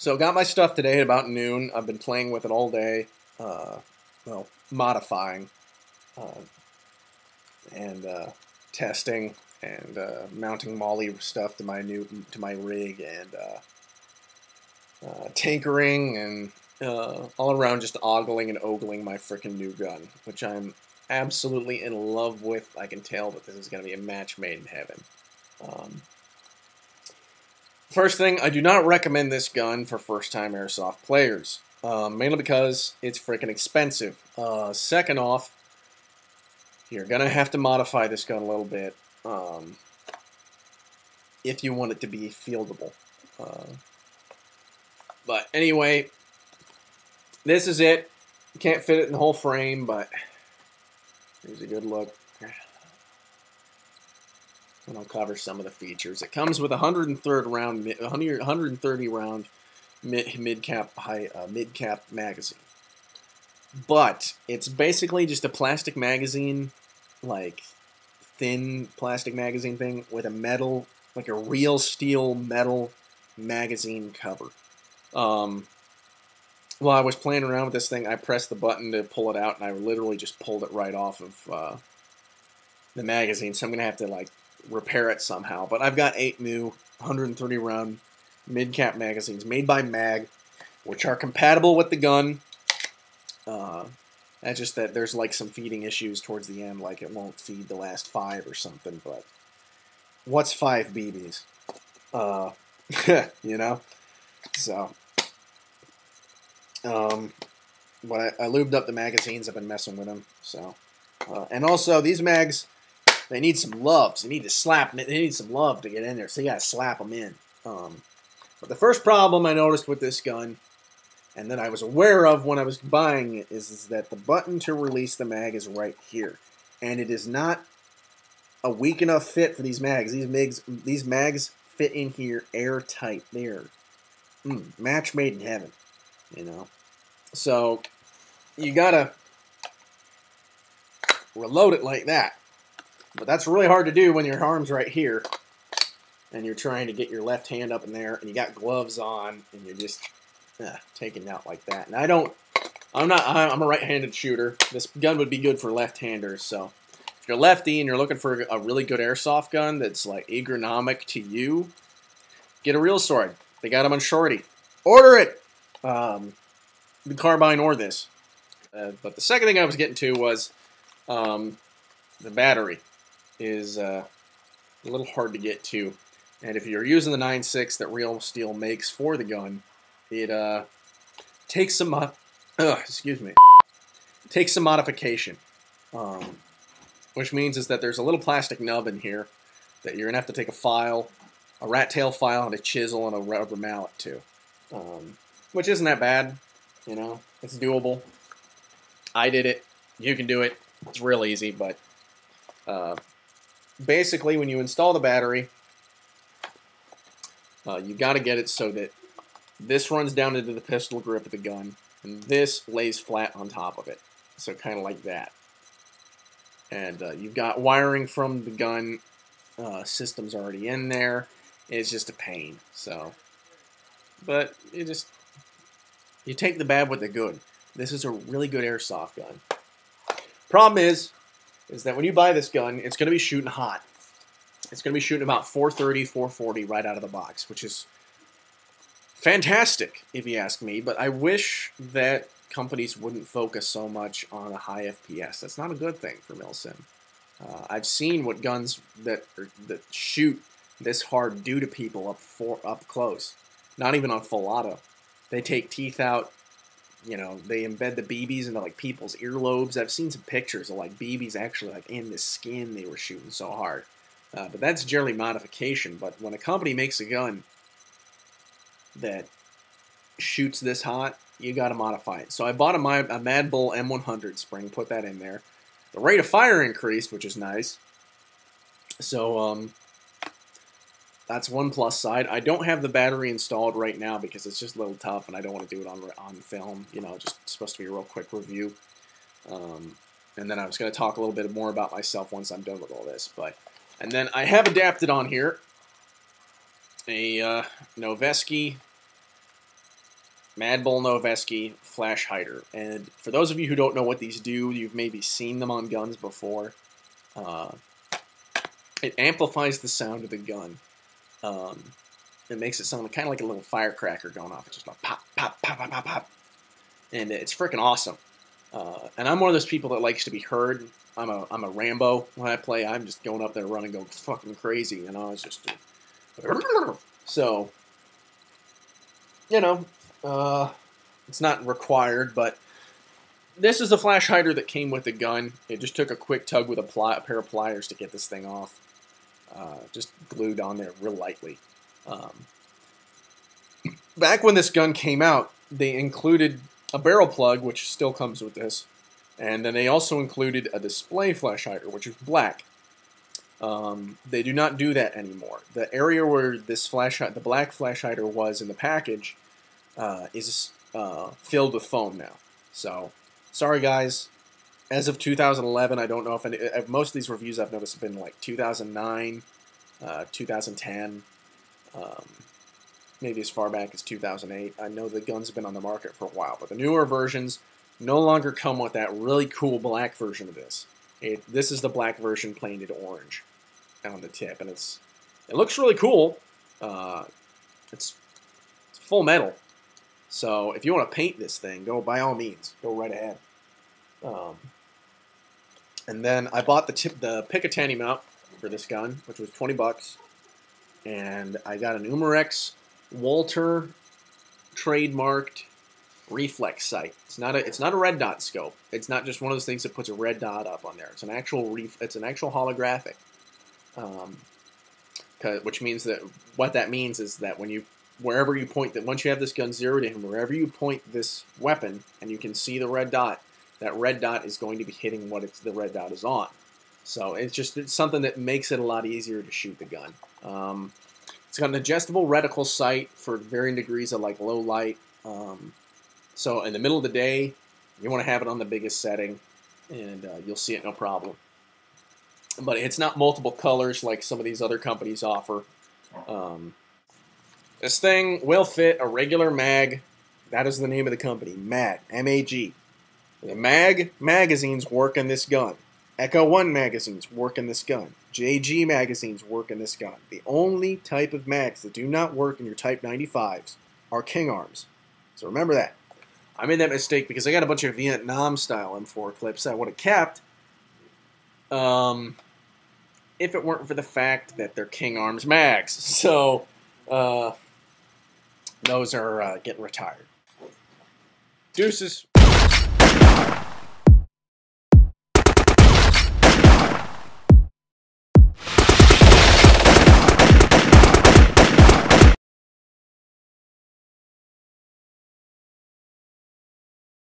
So got my stuff today at about noon. I've been playing with it all day. Well, modifying uh, and testing and mounting molly stuff to my rig and tinkering and all around just ogling and ogling my freaking new gun, which I'm absolutely in love with. I can tell that this is going to be a match made in heaven. First thing, I do not recommend this gun for first-time airsoft players, mainly because it's freaking expensive. Second off, you're going to have to modify this gun a little bit if you want it to be fieldable. But anyway, this is it. You can't fit it in the whole frame, but here's a good look. And I'll cover some of the features. It comes with a 130 round mid-cap magazine. But it's basically just a plastic magazine, like thin plastic magazine thing with a metal, like a real steel metal magazine cover. While I was playing around with this thing, I pressed the button to pull it out, and I literally just pulled it right off of the magazine. So I'm gonna have to like repair it somehow. But I've got 8 new 130 round mid-cap magazines made by Mag, which are compatible with the gun. That's just that there's like some feeding issues towards the end, like it won't feed the last 5 or something. But what's 5 BBs? You know. So, but I lubed up the magazines. I've been messing with them. So, and also these mags, they need some loves. They need to slap. They need some love to get in there. So you gotta slap them in. But the first problem I noticed with this gun, and that I was aware of when I was buying it, is that the button to release the mag is right here, and it is not a weak enough fit for these mags. These mags fit in here airtight. They're match made in heaven, you know. So you gotta reload it like that. But that's really hard to do when your arm's right here and you're trying to get your left hand up in there and you got gloves on and you're just taking it out like that. And I'm a right-handed shooter. This gun would be good for left-handers. So if you're lefty and you're looking for a really good airsoft gun that's like ergonomic to you, get a real sword. They got them on Shorty. Order it! The carbine or this. But the second thing I was getting to was the battery is a little hard to get to. And if you're using the 9.6 that Real Steel makes for the gun, it takes some takes some modification. Which means is that there's a little plastic nub in here that you're gonna have to take a rat tail file, and a chisel and a rubber mallet to. Which isn't that bad, you know. It's doable. I did it. You can do it. It's real easy, but basically, when you install the battery, you got to get it so that this runs down into the pistol grip of the gun, and this lays flat on top of it. So kind of like that. And you've got wiring from the gun systems already in there. It's just a pain. So, but you take the bad with the good. This is a really good airsoft gun. Problem is that when you buy this gun, it's going to be shooting hot. It's going to be shooting about 430, 440 right out of the box, which is fantastic, if you ask me. But I wish that companies wouldn't focus so much on a high FPS. That's not a good thing for milsim. I've seen what guns that shoot this hard do to people up close. Not even on full auto. They take teeth out. You know, they embed the BBs into like people's earlobes. I've seen some pictures of like BBs actually like in the skin. They were shooting so hard. But that's generally modification. But when a company makes a gun that shoots this hot, you got to modify it. So I bought a Mad Bull M100 spring, put that in there. The rate of fire increased, which is nice. So that's one plus side. I don't have the battery installed right now because it's just a little tough, and I don't want to do it on film. You know, just supposed to be a real quick review. And then I was going to talk a little bit more about myself once I'm done with all this. And then I have adapted on here a Noveski Mad Bull Noveski Flash Hider. And for those of you who don't know what these do, you've maybe seen them on guns before. It amplifies the sound of the gun. It makes it sound kind of like a little firecracker going off. It's just like pop, pop, pop, pop, pop, pop. And it's freaking awesome. And I'm one of those people that likes to be heard. I'm a Rambo when I play. I'm just going up there running, going fucking crazy. You know, it's just... So, you know, it's not required, but this is the flash hider that came with the gun. It just took a quick tug with a pair of pliers to get this thing off. Just glued on there real lightly. Back when this gun came out, they included a barrel plug, which still comes with this, and then they also included a display flash hider, which is black. They do not do that anymore. The area where this the black flash hider was in the package, is filled with foam now. So, sorry guys. As of 2011, I don't know if most of these reviews I've noticed have been like 2009, 2010, maybe as far back as 2008. I know the guns have been on the market for a while, but the newer versions no longer come with that really cool black version of this. This is the black version painted orange on the tip, and it looks really cool. It's full metal, so if you want to paint this thing, by all means, go right ahead. And then I bought the Picatinny mount for this gun, which was $20, and I got an Umarex Walter trademarked reflex sight. It's not a red dot scope. It's not just one of those things that puts a red dot up on there. It's an actual holographic. Which means that what that means is that wherever you point once you have this gun zeroed in, wherever you point this weapon and you can see the red dot, that red dot is going to be hitting what the red dot is on. So it's something that makes it a lot easier to shoot the gun. It's got an adjustable reticle sight for varying degrees of like low light. So in the middle of the day, you want to have it on the biggest setting, and you'll see it no problem. But it's not multiple colors like some of these other companies offer. This thing will fit a regular mag. That is the name of the company, MAG, M-A-G. The MAG magazines work in this gun. Echo 1 magazines work in this gun. JG magazines work in this gun. The only type of mags that do not work in your Type 95s are King Arms. So remember that. I made that mistake because I got a bunch of Vietnam-style M4 clips I would have kept if it weren't for the fact that they're King Arms mags. So those are getting retired. Deuces.